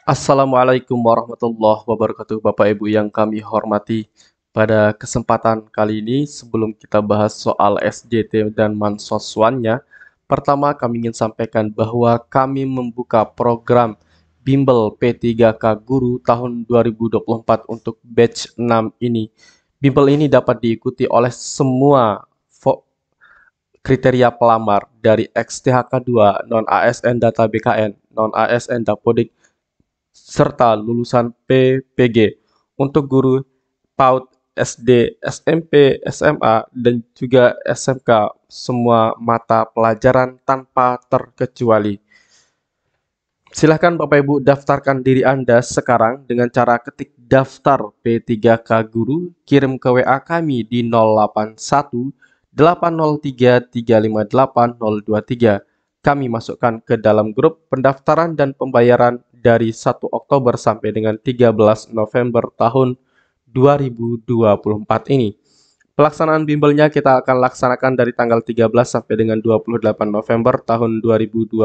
Assalamualaikum warahmatullahi wabarakatuh, Bapak Ibu yang kami hormati. Pada kesempatan kali ini, sebelum kita bahas soal SJT dan Mansoswannya, pertama kami ingin sampaikan bahwa kami membuka program Bimbel P3K Guru tahun 2024 untuk batch 6 ini. Bimbel ini dapat diikuti oleh semua kriteria pelamar dari XTHK2, non-ASN Data BKN, non-ASN Dapodik, serta lulusan PPG untuk guru PAUD, SD, SMP, SMA, dan juga SMK, semua mata pelajaran tanpa terkecuali. Silahkan Bapak Ibu daftarkan diri Anda sekarang dengan cara ketik daftar P3K Guru, kirim ke WA kami di 081 803 358 023. Kami masukkan ke dalam grup pendaftaran dan pembayaran dari 1 Oktober sampai dengan 13 November tahun 2024 ini. Pelaksanaan bimbelnya kita akan laksanakan dari tanggal 13 sampai dengan 28 November tahun 2024.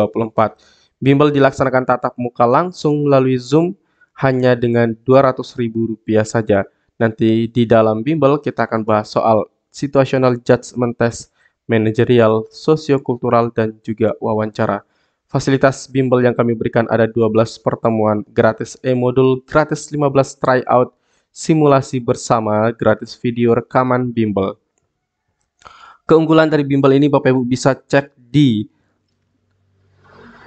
Bimbel dilaksanakan tatap muka langsung melalui Zoom hanya dengan Rp200.000 saja. Nanti di dalam bimbel kita akan bahas soal situational judgment test, manajerial, sosiokultural, dan juga wawancara. Fasilitas bimbel yang kami berikan ada 12 pertemuan gratis e-modul, gratis 15 tryout, simulasi bersama, gratis video rekaman bimbel. Keunggulan dari bimbel ini Bapak Ibu bisa cek di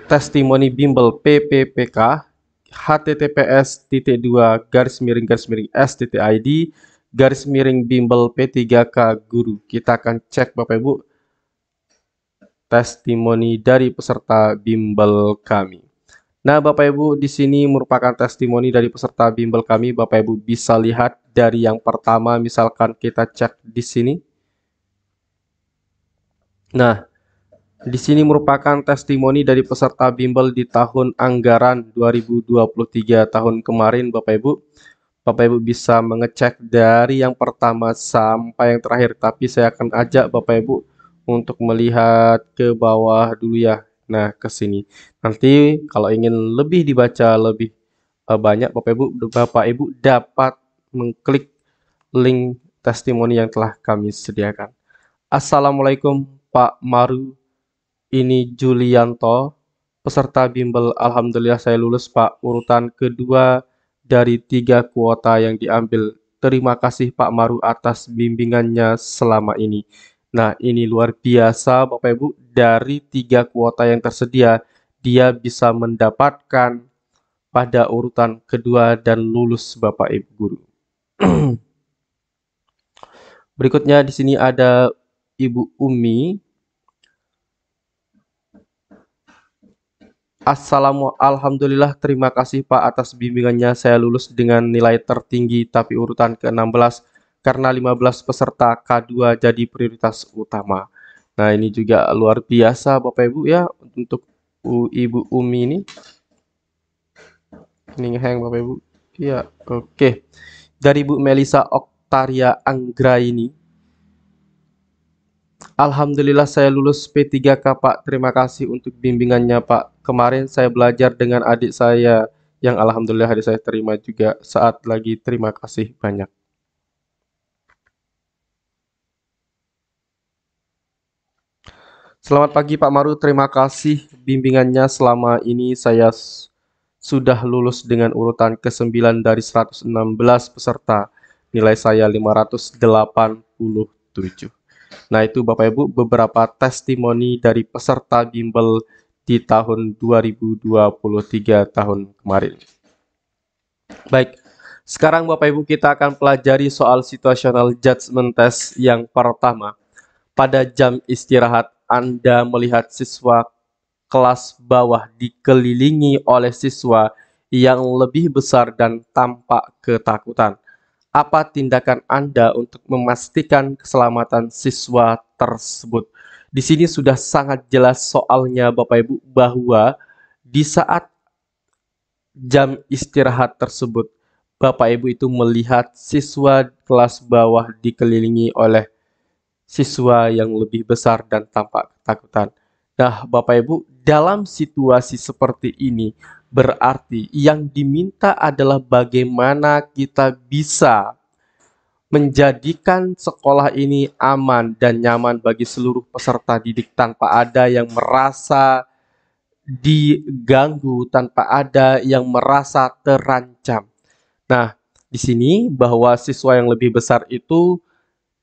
testimoni bimbel PPPK https://s.id/bimbel P3K Guru. Kita akan cek Bapak Ibu testimoni dari peserta bimbel kami. Nah, Bapak Ibu, di sini merupakan testimoni dari peserta bimbel kami. Bapak Ibu bisa lihat dari yang pertama, misalkan kita cek di sini. Nah, di sini merupakan testimoni dari peserta bimbel di tahun anggaran 2023 tahun kemarin, Bapak Ibu. Bapak Ibu bisa mengecek dari yang pertama sampai yang terakhir, tapi saya akan ajak Bapak Ibu untuk melihat ke bawah dulu ya. Nah, ke sini. Nanti kalau ingin lebih dibaca lebih banyak, Bapak Ibu dapat mengklik link testimoni yang telah kami sediakan. Assalamualaikum Pak Maru, ini Julianto, peserta bimbel. Alhamdulillah saya lulus Pak, urutan kedua dari 3 kuota yang diambil. Terima kasih Pak Maru atas bimbingannya selama ini. Nah, ini luar biasa Bapak Ibu, dari 3 kuota yang tersedia, dia bisa mendapatkan pada urutan kedua dan lulus Bapak Ibu guru. Berikutnya di sini ada Ibu Umi. Alhamdulillah, terima kasih Pak atas bimbingannya. Saya lulus dengan nilai tertinggi tapi urutan ke-16 karena 15 peserta K2 jadi prioritas utama. Nah, ini juga luar biasa Bapak Ibu ya untuk Ibu Umi ini. Ini ngehang Bapak Ibu. Ya, oke. Dari Bu Melisa Oktaria Anggraini. Alhamdulillah saya lulus P3K Pak. Terima kasih untuk bimbingannya Pak. Kemarin saya belajar dengan adik saya yang alhamdulillah adik saya terima juga saat lagi. Terima kasih banyak. Selamat pagi Pak Maru, terima kasih bimbingannya. Selama ini saya sudah lulus dengan urutan ke-9 dari 116 peserta. Nilai saya 587. Nah, itu Bapak Ibu beberapa testimoni dari peserta bimbel di tahun 2023 tahun kemarin. Baik, sekarang Bapak Ibu kita akan pelajari soal situational judgment test yang pertama. Pada jam istirahat, Anda melihat siswa kelas bawah dikelilingi oleh siswa yang lebih besar dan tampak ketakutan. Apa tindakan Anda untuk memastikan keselamatan siswa tersebut? Di sini sudah sangat jelas soalnya Bapak Ibu bahwa di saat jam istirahat tersebut Bapak Ibu itu melihat siswa kelas bawah dikelilingi oleh siswa yang lebih besar dan tampak ketakutan. Nah, Bapak Ibu, dalam situasi seperti ini, Berarti yang diminta adalah bagaimana kita bisa menjadikan sekolah ini aman dan nyaman bagi seluruh peserta didik tanpa ada yang merasa diganggu, tanpa ada yang merasa terancam. Nah, di sini bahwa siswa yang lebih besar itu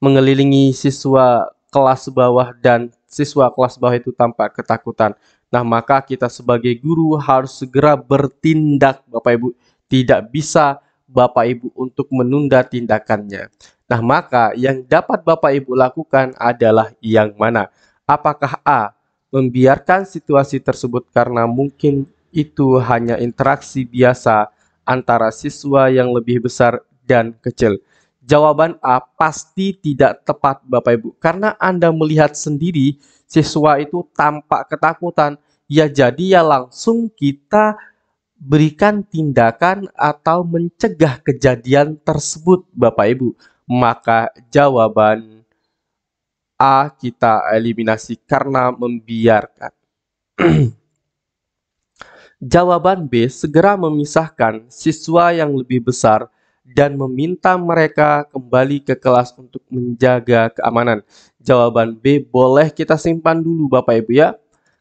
mengelilingi siswa kelas bawah dan siswa kelas bawah itu tampak ketakutan. Nah, maka kita sebagai guru harus segera bertindak, Bapak Ibu. Tidak bisa Bapak Ibu untuk menunda tindakannya. Nah, maka yang dapat Bapak Ibu lakukan adalah yang mana? Apakah A, membiarkan situasi tersebut karena mungkin itu hanya interaksi biasa antara siswa yang lebih besar dan kecil? Jawaban A pasti tidak tepat, Bapak Ibu, karena Anda melihat sendiri siswa itu tampak ketakutan. Ya, jadi ya langsung kita berikan tindakan atau mencegah kejadian tersebut, Bapak Ibu. Maka jawaban A kita eliminasi karena membiarkan. Jawaban B, segera memisahkan siswa yang lebih besar dan meminta mereka kembali ke kelas untuk menjaga keamanan. Jawaban B boleh kita simpan dulu Bapak Ibu ya.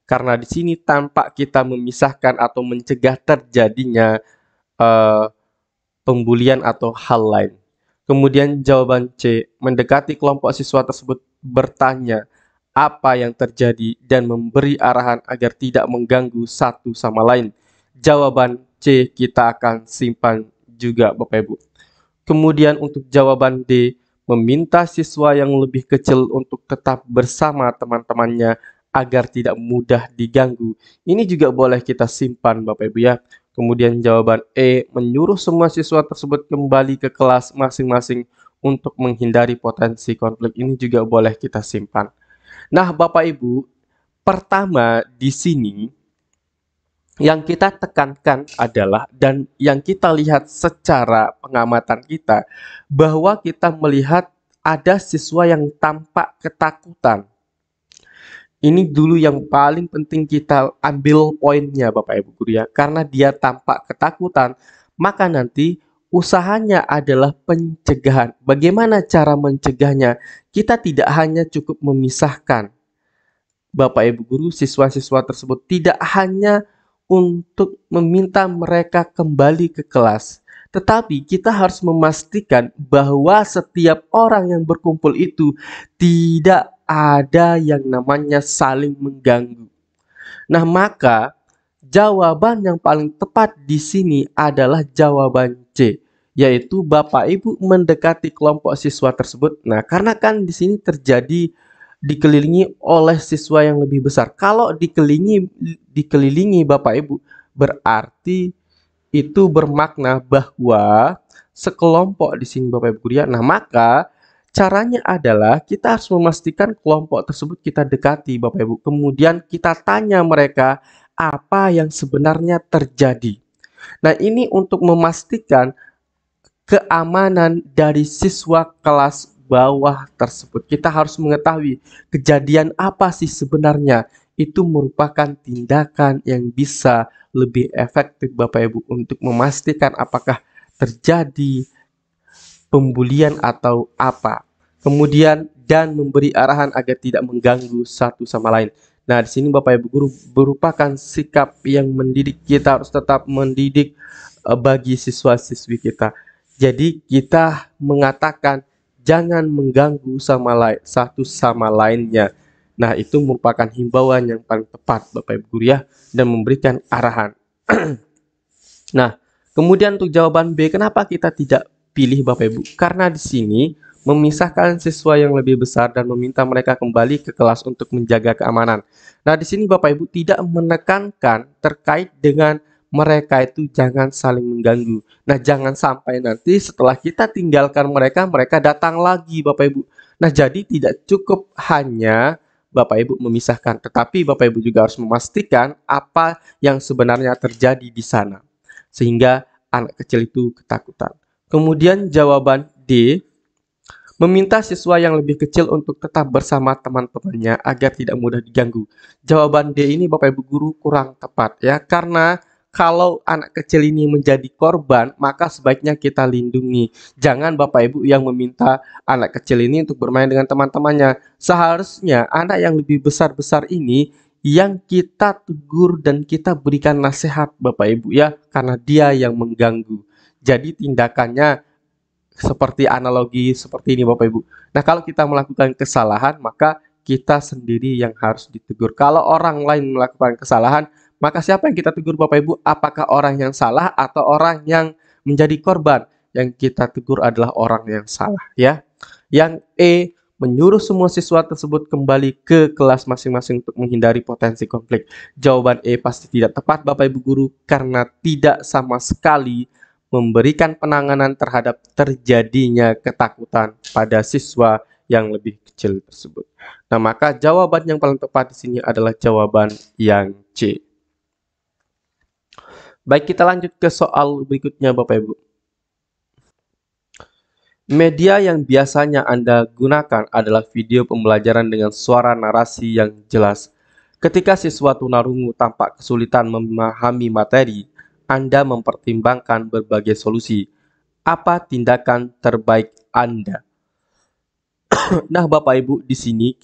Karena di sini tampak kita memisahkan atau mencegah terjadinya pembulian atau hal lain. Kemudian jawaban C, mendekati kelompok siswa tersebut bertanya apa yang terjadi dan memberi arahan agar tidak mengganggu satu sama lain. Jawaban C kita akan simpan juga Bapak Ibu. Kemudian untuk jawaban D, meminta siswa yang lebih kecil untuk tetap bersama teman-temannya agar tidak mudah diganggu. Ini juga boleh kita simpan Bapak Ibu ya. Kemudian jawaban E, menyuruh semua siswa tersebut kembali ke kelas masing-masing untuk menghindari potensi konflik. Ini juga boleh kita simpan. Nah, Bapak Ibu, pertama di sini yang kita tekankan adalah dan yang kita lihat secara pengamatan kita bahwa kita melihat ada siswa yang tampak ketakutan. Ini dulu yang paling penting kita ambil poinnya Bapak Ibu Guru ya. Karena dia tampak ketakutan, maka nanti usahanya adalah pencegahan. Bagaimana cara mencegahnya? Kita tidak hanya cukup memisahkan Bapak Ibu Guru siswa-siswa tersebut, tidak hanya untuk meminta mereka kembali ke kelas, tetapi kita harus memastikan bahwa setiap orang yang berkumpul itu tidak ada yang namanya saling mengganggu. Nah, maka jawaban yang paling tepat di sini adalah jawaban C, yaitu Bapak Ibu mendekati kelompok siswa tersebut. Nah, karena kan di sini terjadi dikelilingi oleh siswa yang lebih besar. Kalau dikelilingi Bapak Ibu, berarti itu bermakna bahwa sekelompok di sini Bapak Ibu Guru ya. Nah, maka caranya adalah kita harus memastikan kelompok tersebut kita dekati Bapak Ibu. Kemudian kita tanya mereka apa yang sebenarnya terjadi. Nah, ini untuk memastikan keamanan dari siswa kelas bawah tersebut. Kita harus mengetahui kejadian apa sih sebenarnya. Itu merupakan tindakan yang bisa lebih efektif Bapak Ibu untuk memastikan apakah terjadi pembulian atau apa. Kemudian dan memberi arahan agar tidak mengganggu satu sama lain. Nah, di sini Bapak Ibu Guru merupakan sikap yang mendidik. Kita harus tetap mendidik bagi siswa-siswi kita. Jadi kita mengatakan jangan mengganggu satu sama lainnya. Nah, itu merupakan himbauan yang paling tepat Bapak Ibu Guru ya, dan memberikan arahan. Nah, kemudian untuk jawaban B, kenapa kita tidak pilih Bapak Ibu? Karena di sini memisahkan siswa yang lebih besar dan meminta mereka kembali ke kelas untuk menjaga keamanan. Nah, di sini Bapak Ibu tidak menekankan terkait dengan mereka itu jangan saling mengganggu. Nah, jangan sampai nanti setelah kita tinggalkan mereka, mereka datang lagi Bapak Ibu. Nah, jadi tidak cukup hanya Bapak Ibu memisahkan, tetapi Bapak Ibu juga harus memastikan apa yang sebenarnya terjadi di sana, sehingga anak kecil itu ketakutan. Kemudian jawaban D, meminta siswa yang lebih kecil untuk tetap bersama teman-temannya agar tidak mudah diganggu. Jawaban D ini Bapak Ibu Guru kurang tepat ya, karena kalau anak kecil ini menjadi korban, maka sebaiknya kita lindungi. Jangan Bapak Ibu yang meminta anak kecil ini untuk bermain dengan teman-temannya. Seharusnya anak yang lebih besar-besar ini yang kita tegur dan kita berikan nasihat Bapak Ibu ya, karena dia yang mengganggu. Jadi tindakannya seperti analogi seperti ini Bapak Ibu. Nah, kalau kita melakukan kesalahan, maka kita sendiri yang harus ditegur. Kalau orang lain melakukan kesalahan, maka siapa yang kita tegur Bapak Ibu? Apakah orang yang salah atau orang yang menjadi korban? Yang kita tegur adalah orang yang salah ya. Yang E, menyuruh semua siswa tersebut kembali ke kelas masing-masing untuk menghindari potensi konflik. Jawaban E pasti tidak tepat Bapak Ibu guru, karena tidak sama sekali memberikan penanganan terhadap terjadinya ketakutan pada siswa yang lebih kecil tersebut. Nah, maka jawaban yang paling tepat di sini adalah jawaban yang C. Baik, kita lanjut ke soal berikutnya Bapak Ibu. Media yang biasanya Anda gunakan adalah video pembelajaran dengan suara narasi yang jelas. Ketika siswa tunarungu tampak kesulitan memahami materi, Anda mempertimbangkan berbagai solusi. Apa tindakan terbaik Anda? Nah, Bapak Ibu, di sini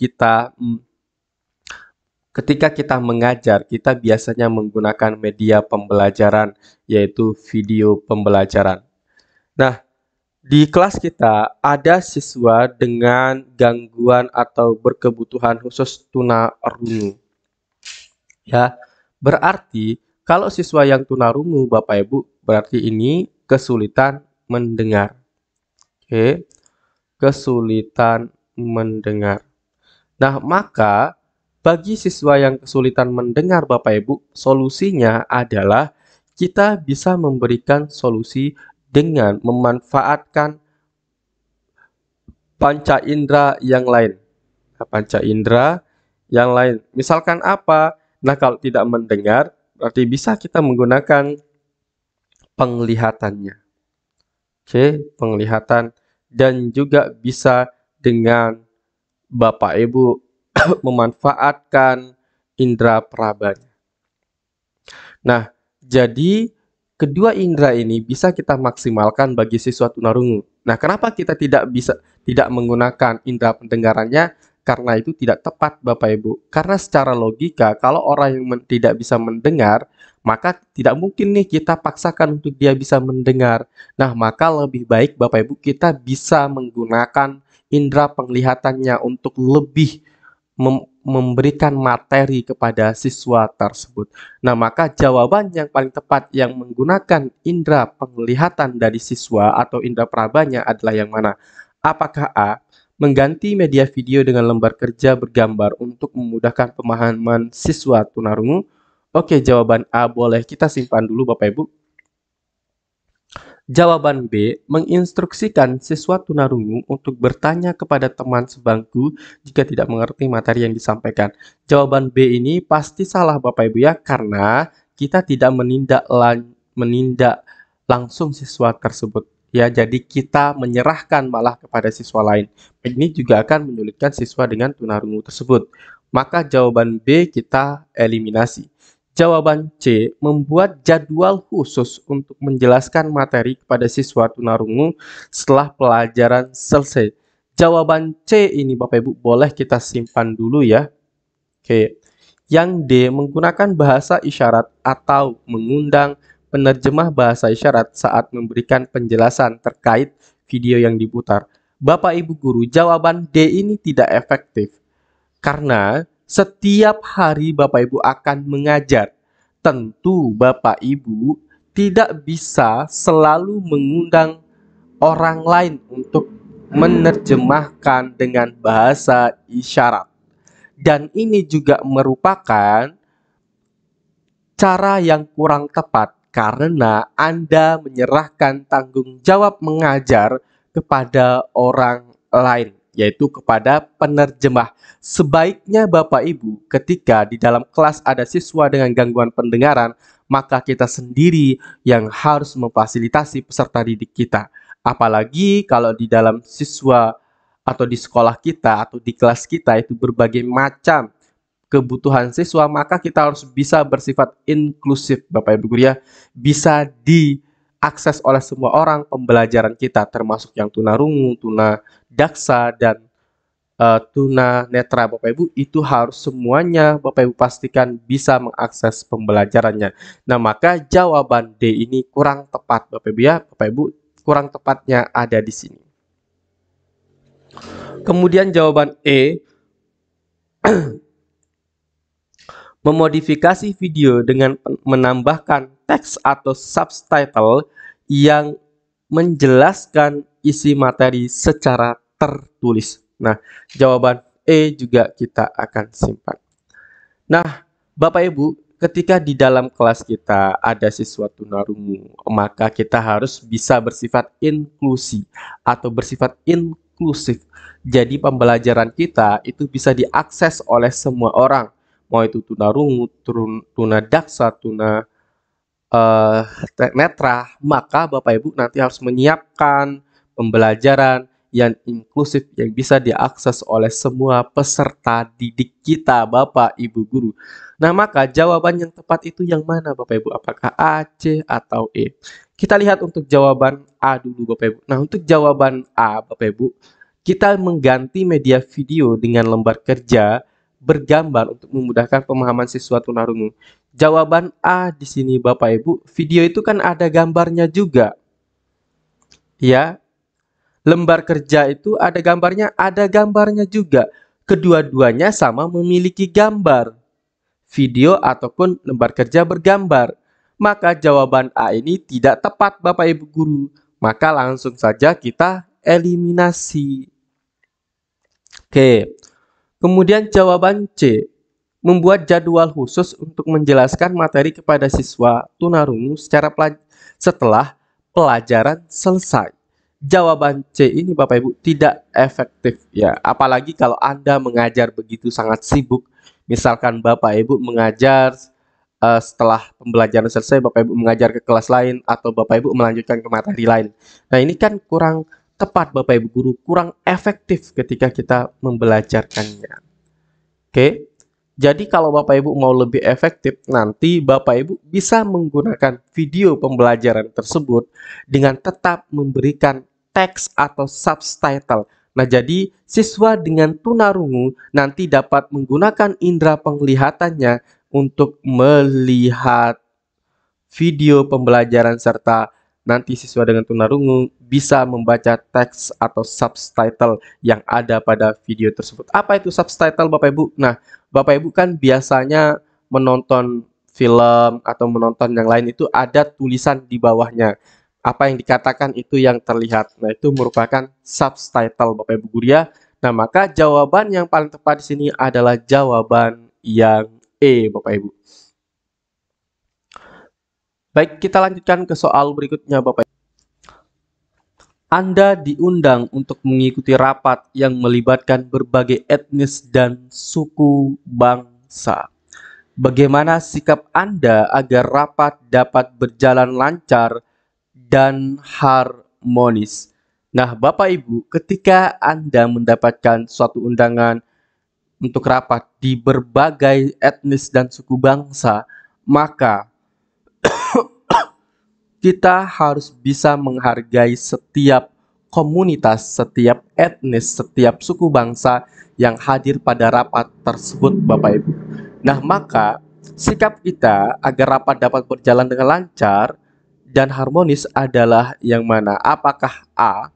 ketika kita mengajar, kita biasanya menggunakan media pembelajaran, yaitu video pembelajaran. Nah, di kelas kita ada siswa dengan gangguan atau berkebutuhan khusus tunarungu. Ya, berarti kalau siswa yang tunarungu Bapak Ibu, berarti ini kesulitan mendengar. Oke, kesulitan mendengar. Nah, maka bagi siswa yang kesulitan mendengar Bapak Ibu, solusinya adalah kita bisa memberikan solusi dengan memanfaatkan panca indera yang lain. Nah, panca indera yang lain. Misalkan apa? Nah, kalau tidak mendengar, berarti bisa kita menggunakan penglihatannya. Oke, penglihatan. Dan juga bisa dengan Bapak Ibu memanfaatkan indera perabanya. Nah, jadi kedua indera ini bisa kita maksimalkan bagi siswa tunarungu. Nah, kenapa kita tidak menggunakan indera pendengarannya? Karena itu tidak tepat Bapak Ibu. Karena secara logika, kalau orang yang tidak bisa mendengar, maka tidak mungkin nih kita paksakan untuk dia bisa mendengar. Nah, maka lebih baik Bapak Ibu kita bisa menggunakan indera penglihatannya untuk lebih memberikan materi kepada siswa tersebut. Nah, maka jawaban yang paling tepat yang menggunakan indera penglihatan dari siswa atau indera perabanya adalah yang mana? Apakah A, mengganti media video dengan lembar kerja bergambar untuk memudahkan pemahaman siswa tunarungu? Oke, jawaban A boleh kita simpan dulu Bapak Ibu. Jawaban B, menginstruksikan siswa tunarungu untuk bertanya kepada teman sebangku jika tidak mengerti materi yang disampaikan. Jawaban B ini pasti salah Bapak Ibu ya, karena kita tidak menindak langsung siswa tersebut. Ya, jadi kita menyerahkan malah kepada siswa lain. Ini juga akan menyulitkan siswa dengan tunarungu tersebut. Maka jawaban B kita eliminasi. Jawaban C, membuat jadwal khusus untuk menjelaskan materi kepada siswa tunarungu setelah pelajaran selesai. Jawaban C ini Bapak Ibu boleh kita simpan dulu ya. Oke. Yang D, menggunakan bahasa isyarat atau mengundang penerjemah bahasa isyarat saat memberikan penjelasan terkait video yang diputar. Bapak Ibu guru, jawaban D ini tidak efektif. Karena setiap hari Bapak Ibu akan mengajar. Tentu Bapak Ibu tidak bisa selalu mengundang orang lain untuk menerjemahkan dengan bahasa isyarat. Dan ini juga merupakan cara yang kurang tepat karena Anda menyerahkan tanggung jawab mengajar kepada orang lain, yaitu kepada penerjemah. Sebaiknya Bapak Ibu ketika di dalam kelas ada siswa dengan gangguan pendengaran, maka kita sendiri yang harus memfasilitasi peserta didik kita. Apalagi kalau di dalam siswa atau di sekolah kita atau di kelas kita itu berbagai macam kebutuhan siswa, maka kita harus bisa bersifat inklusif, Bapak Ibu guru ya. Bisa diakses oleh semua orang pembelajaran kita, termasuk yang tunarungu, tunadaksa, dan tunanetra, Bapak Ibu. Itu harus semuanya Bapak Ibu pastikan bisa mengakses pembelajarannya. Nah, maka jawaban D ini kurang tepat, Bapak Ibu ya. Bapak Ibu, kurang tepatnya ada di sini. Kemudian jawaban E, memodifikasi video dengan menambahkan teks atau subtitle yang menjelaskan isi materi secara tertulis. Nah, jawaban E juga kita akan simpan. Nah, Bapak Ibu, ketika di dalam kelas kita ada siswa tunarungu, maka kita harus bisa bersifat inklusi atau bersifat inklusif. Jadi pembelajaran kita itu bisa diakses oleh semua orang, mau itu tunarungu, tunadaksa, netra, maka Bapak Ibu nanti harus menyiapkan pembelajaran yang inklusif yang bisa diakses oleh semua peserta didik kita, Bapak Ibu guru. Nah, maka jawaban yang tepat itu yang mana, Bapak Ibu? Apakah A, C, atau E? Kita lihat untuk jawaban A dulu, Bapak Ibu. Nah, untuk jawaban A, Bapak Ibu, kita mengganti media video dengan lembar kerja bergambar untuk memudahkan pemahaman siswa tunarungu. Jawaban A di sini, Bapak Ibu, video itu kan ada gambarnya juga. Ya, lembar kerja itu ada gambarnya juga. Kedua-duanya sama memiliki gambar. Video ataupun lembar kerja bergambar. Maka jawaban A ini tidak tepat, Bapak Ibu guru. Maka langsung saja kita eliminasi. Oke. Kemudian jawaban C, membuat jadwal khusus untuk menjelaskan materi kepada siswa tunarungu setelah pelajaran selesai. Jawaban C ini, Bapak Ibu, tidak efektif ya. Apalagi kalau Anda mengajar begitu sangat sibuk. Misalkan Bapak Ibu mengajar setelah pembelajaran selesai, Bapak Ibu mengajar ke kelas lain atau Bapak Ibu melanjutkan ke materi lain. Nah, ini kan kurang tepat, Bapak Ibu guru, kurang efektif ketika kita membelajarkannya. Oke. Jadi kalau Bapak Ibu mau lebih efektif, nanti Bapak Ibu bisa menggunakan video pembelajaran tersebut dengan tetap memberikan teks atau subtitle. Nah, jadi siswa dengan tunarungu nanti dapat menggunakan indera penglihatannya untuk melihat video pembelajaran serta nanti siswa dengan tunarungu bisa membaca teks atau subtitle yang ada pada video tersebut. Apa itu subtitle, Bapak Ibu? Nah, Bapak Ibu kan biasanya menonton film atau menonton yang lain itu ada tulisan di bawahnya. Apa yang dikatakan itu yang terlihat. Nah, itu merupakan subtitle, Bapak Ibu guru ya. Nah, maka jawaban yang paling tepat di sini adalah jawaban yang E, Bapak Ibu. Baik, kita lanjutkan ke soal berikutnya, Bapak. Anda diundang untuk mengikuti rapat yang melibatkan berbagai etnis dan suku bangsa. Bagaimana sikap Anda agar rapat dapat berjalan lancar dan harmonis? Nah, Bapak Ibu, ketika Anda mendapatkan suatu undangan untuk rapat di berbagai etnis dan suku bangsa, maka kita harus bisa menghargai setiap komunitas, setiap etnis, setiap suku bangsa yang hadir pada rapat tersebut, Bapak Ibu. Nah, maka sikap kita agar rapat dapat berjalan dengan lancar dan harmonis adalah yang mana? Apakah A,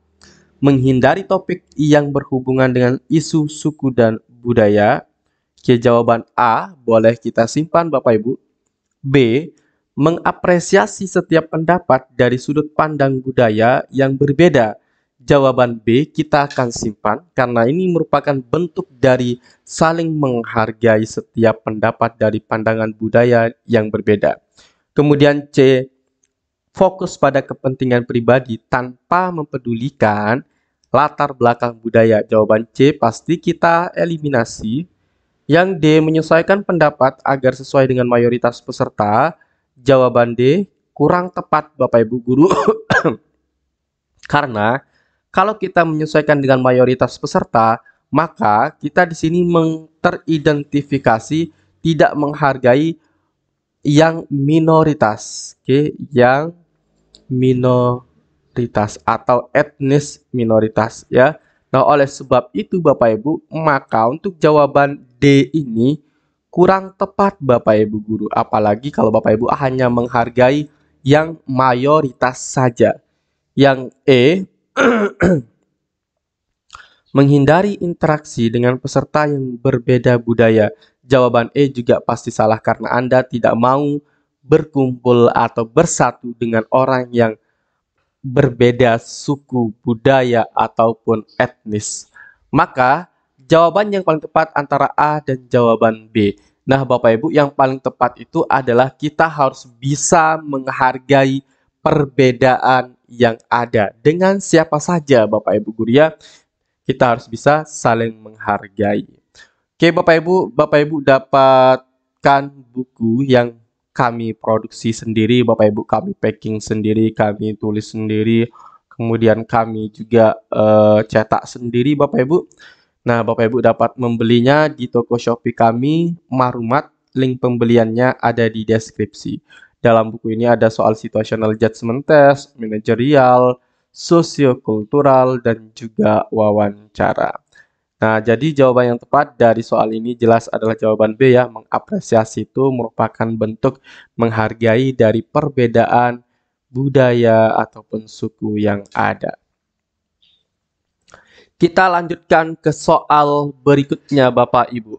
menghindari topik yang berhubungan dengan isu suku dan budaya? Oke, jawaban A boleh kita simpan, Bapak Ibu. B, mengapresiasi setiap pendapat dari sudut pandang budaya yang berbeda. Jawaban B kita akan simpan karena ini merupakan bentuk dari saling menghargai setiap pendapat dari pandangan budaya yang berbeda. Kemudian C, fokus pada kepentingan pribadi tanpa mempedulikan latar belakang budaya. Jawaban C pasti kita eliminasi. Yang D, menyesuaikan pendapat agar sesuai dengan mayoritas peserta. Jawaban D kurang tepat, Bapak Ibu guru. Karena kalau kita menyesuaikan dengan mayoritas peserta, maka kita di sini teridentifikasi tidak menghargai yang minoritas, oke, yang minoritas atau etnis minoritas ya. Nah, oleh sebab itu Bapak Ibu, maka untuk jawaban D ini kurang tepat Bapak Ibu guru. Apalagi kalau Bapak Ibu hanya menghargai yang mayoritas saja. Yang E, menghindari interaksi dengan peserta yang berbeda budaya. Jawaban E juga pasti salah karena Anda tidak mau berkumpul atau bersatu dengan orang yang berbeda suku, budaya, ataupun etnis. Maka jawaban yang paling tepat antara A dan jawaban B. Nah, Bapak Ibu, yang paling tepat itu adalah kita harus bisa menghargai perbedaan yang ada. Dengan siapa saja, Bapak Ibu guru ya, kita harus bisa saling menghargai. Oke, Bapak Ibu dapatkan buku yang kami produksi sendiri, Bapak Ibu, kami packing sendiri, kami tulis sendiri, kemudian kami juga cetak sendiri, Bapak Ibu. Nah, Bapak Ibu dapat membelinya di toko Shopee kami, Marumat. Link pembeliannya ada di deskripsi. Dalam buku ini ada soal situational judgment test, manajerial, sosiokultural, dan juga wawancara. Nah, jadi jawaban yang tepat dari soal ini jelas adalah jawaban B ya. Mengapresiasi itu merupakan bentuk menghargai dari perbedaan budaya ataupun suku yang ada. Kita lanjutkan ke soal berikutnya Bapak Ibu.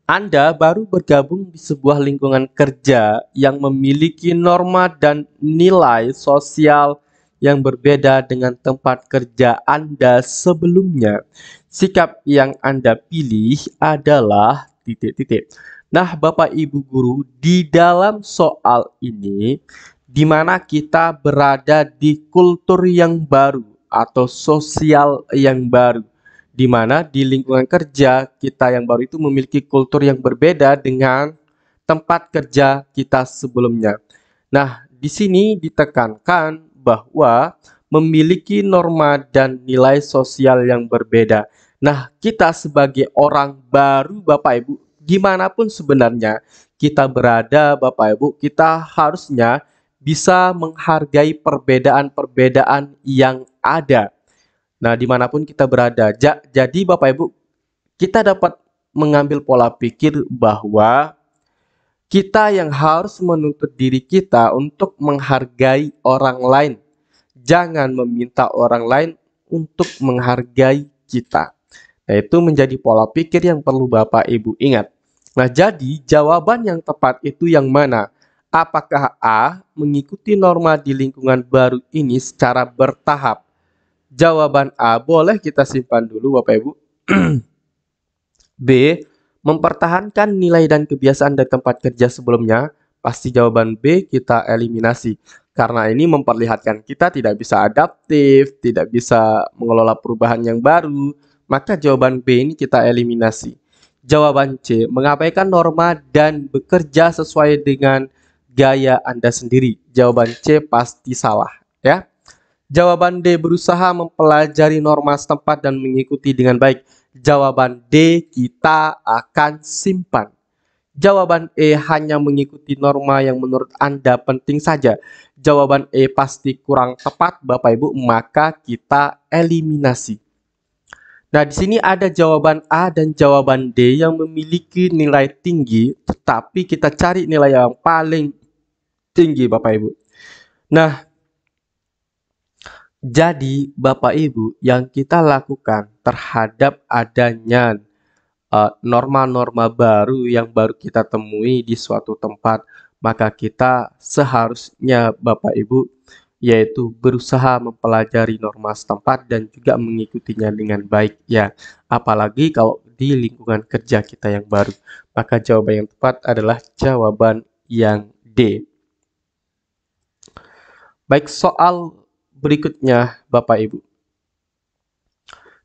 Anda baru bergabung di sebuah lingkungan kerja yang memiliki norma dan nilai sosial yang berbeda dengan tempat kerja Anda sebelumnya. Sikap yang Anda pilih adalah titik-titik. Nah, Bapak Ibu guru, di dalam soal ini, di mana kita berada di kultur yang baru atau sosial yang baru, di mana di lingkungan kerja kita yang baru itu memiliki kultur yang berbeda dengan tempat kerja kita sebelumnya. Nah, di sini ditekankan bahwa memiliki norma dan nilai sosial yang berbeda. Nah, kita sebagai orang baru Bapak Ibu, gimana pun sebenarnya kita berada Bapak Ibu, kita harusnya bisa menghargai perbedaan-perbedaan yang ada. Nah, dimanapun kita berada. Jadi Bapak Ibu, kita dapat mengambil pola pikir bahwa kita yang harus menuntut diri kita untuk menghargai orang lain. Jangan meminta orang lain untuk menghargai kita. Nah, itu menjadi pola pikir yang perlu Bapak Ibu ingat. Nah, jadi jawaban yang tepat itu yang mana? Apakah A, mengikuti norma di lingkungan baru ini secara bertahap? Jawaban A boleh kita simpan dulu Bapak Ibu. B, mempertahankan nilai dan kebiasaan dari tempat kerja sebelumnya. Pasti jawaban B kita eliminasi. Karena ini memperlihatkan kita tidak bisa adaptif, tidak bisa mengelola perubahan yang baru. Maka jawaban B ini kita eliminasi. Jawaban C, mengabaikan norma dan bekerja sesuai dengan gaya Anda sendiri. Jawaban C pasti salah ya. Jawaban D, berusaha mempelajari norma setempat dan mengikuti dengan baik. Jawaban D kita akan simpan. Jawaban E, hanya mengikuti norma yang menurut Anda penting saja. Jawaban E pasti kurang tepat Bapak Ibu, maka kita eliminasi. Nah, di sini ada jawaban A dan jawaban D yang memiliki nilai tinggi, tetapi kita cari nilai yang paling tinggi Bapak Ibu. Nah, jadi Bapak Ibu, yang kita lakukan terhadap adanya norma-norma baru yang baru kita temui di suatu tempat, maka kita seharusnya Bapak Ibu yaitu berusaha mempelajari norma setempat dan juga mengikutinya dengan baik ya. Apalagi kalau di lingkungan kerja kita yang baru. Maka jawaban yang tepat adalah jawaban yang D. Baik, soal berikutnya Bapak Ibu.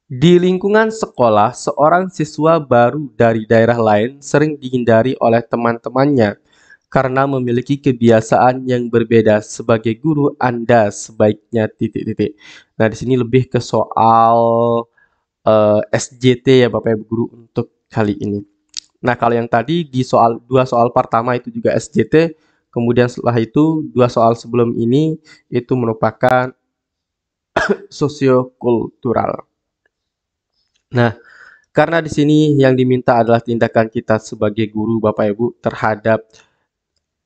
Di lingkungan sekolah, seorang siswa baru dari daerah lain sering dihindari oleh teman-temannya karena memiliki kebiasaan yang berbeda. Sebagai guru, Anda sebaiknya titik-titik. Nah, di sini lebih ke soal SJT ya Bapak Ibu Guru untuk kali ini. Nah, kalau yang tadi di dua soal pertama itu juga SJT, kemudian setelah itu dua soal sebelum ini itu merupakan sosiokultural. Nah, karena di sini yang diminta adalah tindakan kita sebagai guru Bapak Ibu terhadap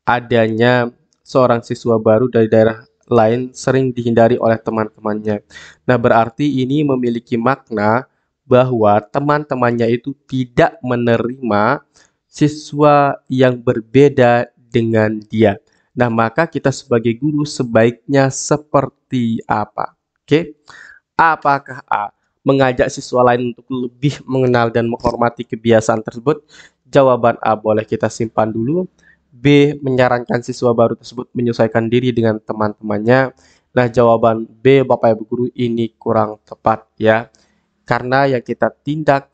adanya seorang siswa baru dari daerah lain sering dihindari oleh teman-temannya. Nah, berarti ini memiliki makna bahwa teman-temannya itu tidak menerima siswa yang berbeda dengan dia. Nah, maka kita sebagai guru sebaiknya seperti apa? Oke. Apakah A. Mengajak siswa lain untuk lebih mengenal dan menghormati kebiasaan tersebut? Jawaban A boleh kita simpan dulu. B. Menyarankan siswa baru tersebut menyesuaikan diri dengan teman-temannya. Nah, jawaban B Bapak Ibu Guru ini kurang tepat ya. Karena yang kita tindak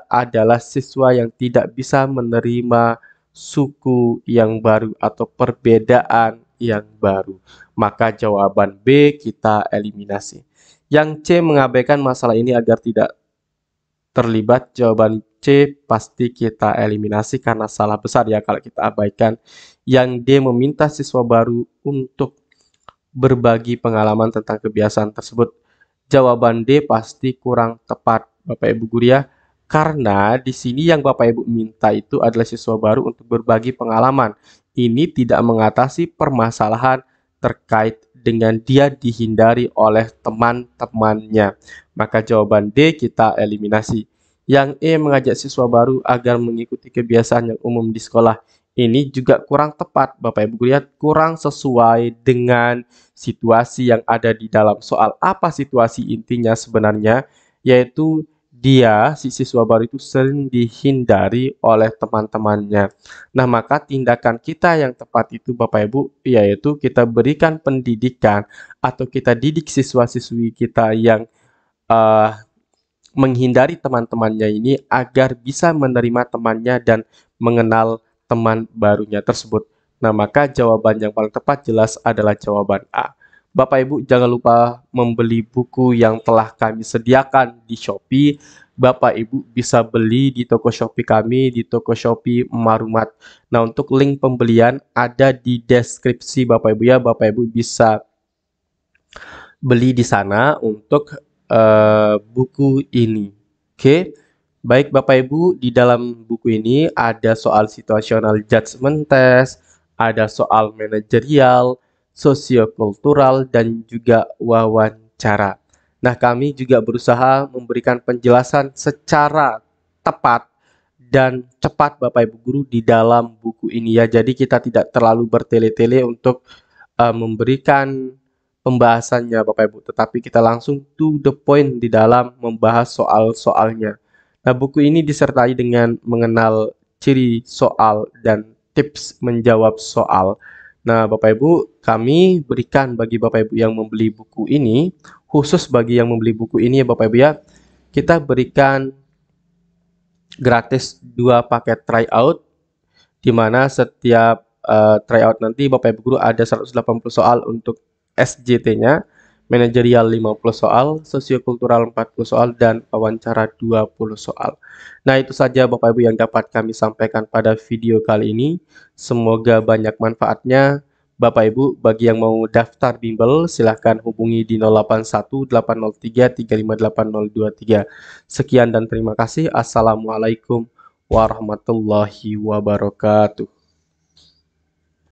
adalah siswa yang tidak bisa menerima suku yang baru atau perbedaan yang baru. Maka jawaban B kita eliminasi. Yang C mengabaikan masalah ini agar tidak terlibat. Jawaban C pasti kita eliminasi karena salah besar ya kalau kita abaikan. Yang D meminta siswa baru untuk berbagi pengalaman tentang kebiasaan tersebut. Jawaban D pasti kurang tepat Bapak Ibu Guru ya. Karena di sini yang Bapak Ibu minta itu adalah siswa baru untuk berbagi pengalaman. Ini tidak mengatasi permasalahan terkait dengan dia dihindari oleh teman-temannya. Maka jawaban D kita eliminasi. Yang E mengajak siswa baru agar mengikuti kebiasaan yang umum di sekolah. Ini juga kurang tepat Bapak Ibu Guru ya, kurang sesuai dengan situasi yang ada di dalam soal. Apa situasi intinya sebenarnya? Yaitu dia, si siswa baru itu sering dihindari oleh teman-temannya. Nah, maka tindakan kita yang tepat itu Bapak Ibu, yaitu kita berikan pendidikan atau kita didik siswa-siswi kita yang menghindari teman-temannya ini agar bisa menerima temannya dan mengenal teman barunya tersebut. Nah, maka jawaban yang paling tepat jelas adalah jawaban A. Bapak Ibu jangan lupa membeli buku yang telah kami sediakan di Shopee. Bapak Ibu bisa beli di toko Shopee kami, di toko Shopee Marumat. Nah, untuk link pembelian ada di deskripsi Bapak Ibu ya. Bapak Ibu bisa beli di sana untuk buku ini. Oke. Baik Bapak Ibu, di dalam buku ini ada soal situational judgment test, ada soal manajerial, sosiokultural, dan juga wawancara. Nah, kami juga berusaha memberikan penjelasan secara tepat dan cepat Bapak Ibu Guru di dalam buku ini ya. Jadi kita tidak terlalu bertele-tele untuk memberikan pembahasannya Bapak Ibu, tetapi kita langsung to the point di dalam membahas soal-soalnya. Nah, buku ini disertai dengan mengenal ciri soal dan tips menjawab soal. Nah, Bapak Ibu, kami berikan bagi Bapak Ibu yang membeli buku ini, khusus bagi yang membeli buku ini ya Bapak Ibu ya, kita berikan gratis 2 paket tryout, di mana setiap tryout nanti Bapak Ibu Guru ada 180 soal untuk SJT-nya, manajerial 50 soal, sosiokultural 40 soal, dan wawancara 20 soal. Nah, itu saja Bapak Ibu yang dapat kami sampaikan pada video kali ini. Semoga banyak manfaatnya. Bapak Ibu, bagi yang mau daftar bimbel, silahkan hubungi di 081 803 358023. Sekian dan terima kasih. Assalamualaikum warahmatullahi wabarakatuh.